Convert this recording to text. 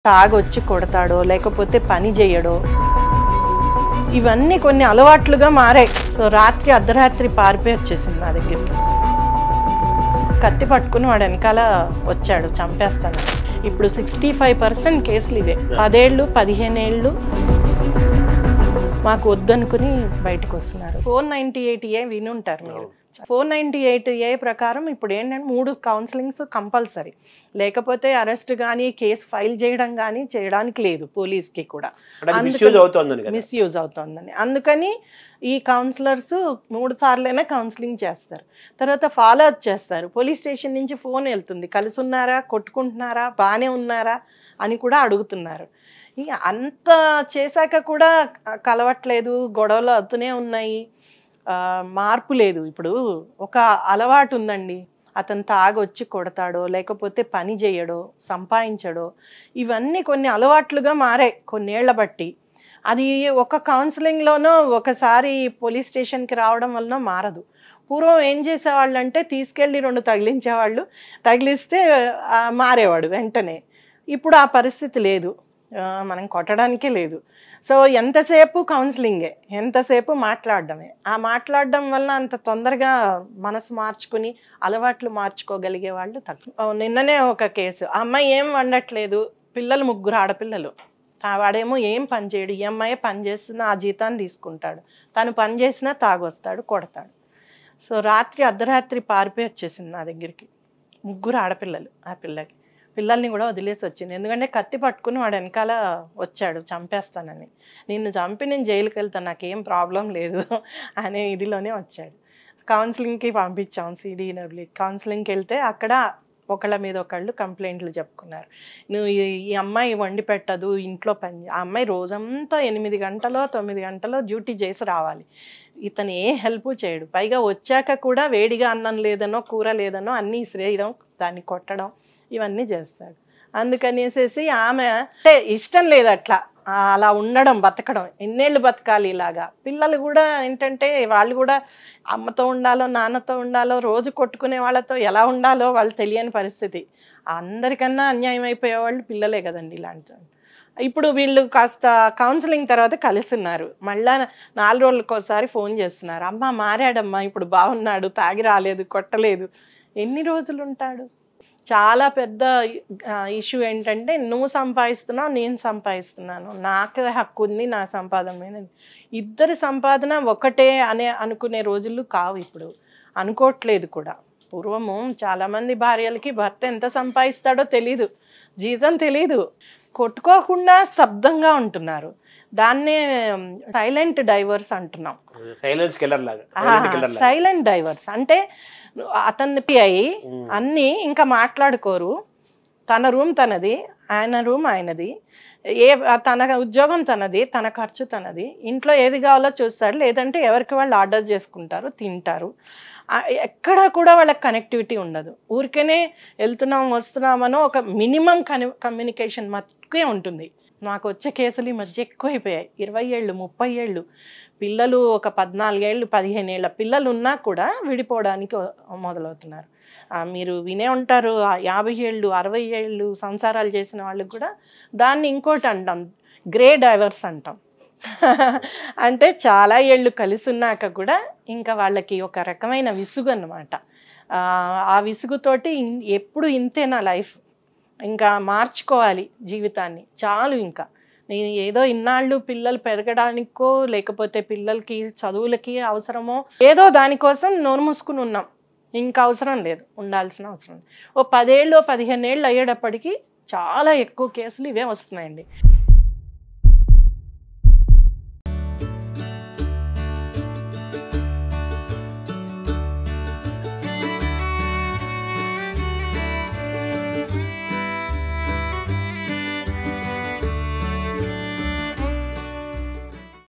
తాగొచ్చి కొడతాడో లేకపోతే పని చేయడో ఇవన్నీ కొన్ని అలవాట్లుగా మారాయి. సో రాత్రి అర్ధరాత్రి పారిపోయి వచ్చేసింది నా దగ్గరికి. కత్తి పట్టుకుని వాడు వెనకాల వచ్చాడు చంపేస్తాను. ఇప్పుడు 65% కేసులు ఇవే. 10 ఏళ్ళు 15 ఏళ్ళు మాకు వద్దనుకుని బయటకు వస్తున్నారు. 498A వినుంటారు మీరు. 498A ప్రకారం ఇప్పుడు ఏంటంటే 3 కౌన్సిలింగ్స్ కంపల్సరీ, లేకపోతే అరెస్ట్ కానీ కేసు ఫైల్ చేయడం కానీ చేయడానికి లేదు పోలీస్కి కూడా. మిస్యూజ్ అవుతుందని అందుకని ఈ కౌన్సిలర్స్ 3 సార్లైనా కౌన్సిలింగ్ చేస్తారు. తర్వాత ఫాలో అప్ చేస్తారు. పోలీస్ స్టేషన్ నుంచి ఫోన్ వెళ్తుంది, కలిసి ఉన్నారా, కొట్టుకుంటున్నారా, బాగానే ఉన్నారా అని కూడా అడుగుతున్నారు. అంత చేశాక కూడా కలవట్లేదు, గొడవలు అవుతూనే ఉన్నాయి, మార్పు లేదు. ఇప్పుడు ఒక అలవాటు ఉందండి, అతను తాగొచ్చి కొడతాడో లేకపోతే పని చేయడో సంపాదించడో ఇవన్నీ కొన్ని అలవాట్లుగా మారాయి కొన్నేళ్ల బట్టి. అది ఒక కౌన్సిలింగ్లోనో ఒకసారి పోలీస్ స్టేషన్కి రావడం వలన మారదు. పూర్వం ఏం చేసేవాళ్ళు అంటే తీసుకెళ్ళి 2 తగిలించేవాళ్ళు, తగిలిస్తే మారేవాడు వెంటనే. ఇప్పుడు ఆ పరిస్థితి లేదు, మనం కొట్టడానికే లేదు. సో ఎంతసేపు కౌన్సిలింగే, ఎంతసేపు మాట్లాడడమే. ఆ మాట్లాడడం వల్ల అంత తొందరగా మనసు మార్చుకుని అలవాట్లు మార్చుకోగలిగే వాళ్ళు తక్కువ. నిన్ననే ఒక కేసు, ఆ అమ్మాయి ఏం వండట్లేదు, పిల్లలు 3 ఆడపిల్లలు, వాడేమో ఏం పని చేయడు, ఈ అమ్మాయి పని చేస్తున్నా ఆ జీతాన్ని తీసుకుంటాడు, తను పని చేసినా తాగొస్తాడు, కొడతాడు. సో రాత్రి అర్ధరాత్రి పారిపోయి వచ్చేసింది నా దగ్గరికి. 3 ఆడపిల్లలు, ఆ పిల్లల్ని కూడా వదిలేసి వచ్చింది. ఎందుకంటే కత్తి పట్టుకుని వాడు వెనకాల వచ్చాడు చంపేస్తానని. నిన్ను చంపి నేను జైలుకి వెళ్తాను, నాకేం ప్రాబ్లం లేదు అనే ఇదిలోనే వచ్చాడు. కౌన్సిలింగ్కి పంపించాం, సిడిడబ్ల్యూ కౌన్సిలింగ్కి వెళ్తే అక్కడ ఒకళ్ళ మీద ఒకళ్ళు కంప్లైంట్లు చెప్పుకున్నారు. నువ్వు ఈ అమ్మాయి వండి పెట్టదు, ఇంట్లో పని. ఆ అమ్మాయి రోజంతా 8 గంటలో 9 గంటలో డ్యూటీ చేసి రావాలి, ఇతను ఏ హెల్ప్ చేయడు. పైగా వచ్చాక కూడా వేడిగా అన్నం లేదనో కూర లేదనో అన్నీ ఇసిరేయడం, దాన్ని కొట్టడం ఇవన్నీ చేస్తాడు. అందుకనేసేసి ఆమె అంటే ఇష్టం లేదు అట్లా అలా ఉండడం, బతకడం. ఎన్నేళ్ళు బతకాలి ఇలాగా? పిల్లలు కూడా ఏంటంటే వాళ్ళు కూడా అమ్మతో ఉండాలో నాన్నతో ఉండాలో, రోజు కొట్టుకునే వాళ్ళతో ఎలా ఉండాలో వాళ్ళు తెలియని పరిస్థితి. అందరికన్నా అన్యాయం అయిపోయేవాళ్ళు పిల్లలే కదండి ఇలాంటి. ఇప్పుడు వీళ్ళు కాస్త కౌన్సిలింగ్ తర్వాత కలిసిన్నారు, మళ్ళా 4 రోజులకు ఒకసారి ఫోన్ చేస్తున్నారు, అమ్మ మారాడమ్మా, ఇప్పుడు బాగున్నాడు, తాగి రాలేదు, కొట్టలేదు. ఎన్ని రోజులు ఉంటాడు? చాలా పెద్ద ఇష్యూ ఏంటంటే నువ్వు సంపాదిస్తున్నావు, నేను సంపాదిస్తున్నాను, నాకు హక్కు ఉంది నా సంపాదన మీద. ఇద్దరి సంపాదన ఒకటే అనుకునే రోజులు కావు ఇప్పుడు, అనుకోవట్లేదు కూడా. పూర్వము చాలామంది భార్యలకి భర్త ఎంత సంపాదిస్తాడో తెలీదు, జీతం తెలీదు, కొట్టుకోకుండా స్తబ్దంగా ఉంటున్నారు. దాన్నే సైలెంట్ డైవర్స్ అంటున్నాం. సైలెంట్ డైవర్స్ అంటే అతన్ని అయి అన్నీ ఇంకా మాట్లాడుకోరు, తన రూమ్ తనది, ఆయన రూమ్ ఆయనది, తన ఉద్యోగం తనది, తన ఖర్చు తనది, ఇంట్లో ఏది కావాలో చూస్తాడు, లేదంటే ఎవరికి వాళ్ళు ఆర్డర్ చేసుకుంటారు, తింటారు. ఎక్కడా కూడా వాళ్ళకి కనెక్టివిటీ ఉండదు. ఊరికేనే వెళ్తున్నాం వస్తున్నామనో ఒక మినిమం కమ్యూనికేషన్ మట్టుకే ఉంటుంది. నాకు వచ్చే కేసులు ఈ మధ్య ఎక్కువైపోయాయి. 20 ఏళ్ళు 30 ఏళ్ళు పిల్లలు, ఒక 14 ఏళ్ళు 15 ఏళ్ళ పిల్లలు ఉన్నా కూడా విడిపోవడానికి మొదలవుతున్నారు. మీరు వినే ఉంటారు, 50 ఏళ్ళు 60 ఏళ్ళు సంసారాలు చేసిన వాళ్ళకి కూడా దాన్ని ఇంకోటి అంటాం, గ్రే డైవర్స్ అంటాం. అంటే చాలా ఏళ్ళు కలిసి ఉన్నాక కూడా ఇంకా వాళ్ళకి ఒక రకమైన విసుగు అన్నమాట. ఆ విసుగుతోటి ఎప్పుడు ఇంతేనా లైఫ్, ఇంకా మార్చుకోవాలి జీవితాన్ని చాలు. ఇంకా నేను ఏదో ఇన్నాళ్ళు పిల్లలు పెరగడానికో లేకపోతే పిల్లలకి చదువులకి అవసరమో ఏదో దానికోసం నోరు మూసుకుని ఉన్నాం, ఇంకా అవసరం లేదు, ఉండాల్సిన అవసరం లేదు. ఓ 10 ఏళ్ళు 15 ఏళ్ళు అయ్యేటప్పటికి చాలా ఎక్కువ కేసులు ఇవే వస్తున్నాయండి.